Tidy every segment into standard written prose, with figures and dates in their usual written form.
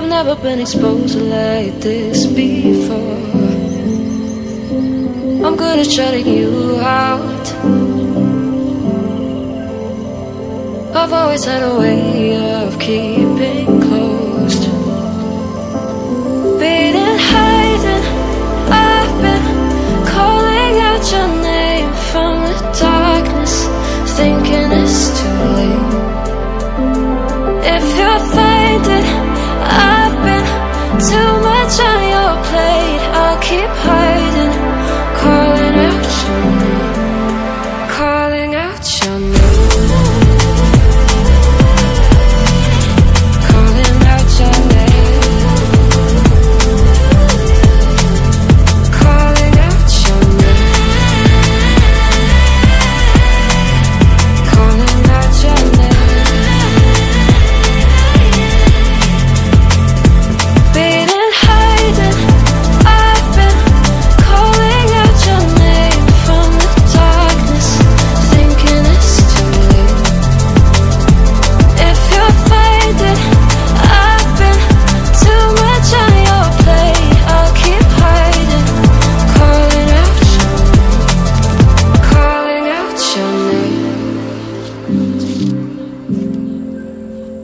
I've never been exposed like this before. I'm good at shutting you out. I've always had a way of keeping closed. Beating, hiding, I've been calling out your name from the darkness, thinking it's too late. If you'll find it, I've been too much on your plate. I'll keep hiding, calling out your name, calling out your name.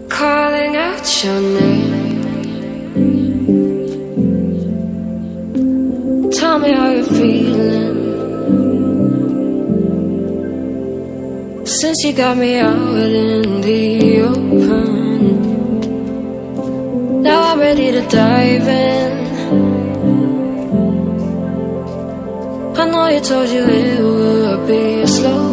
Calling out your name. Tell me how you're feeling since you got me out in the open. Now I'm ready to dive in. I know you told you it would be a slow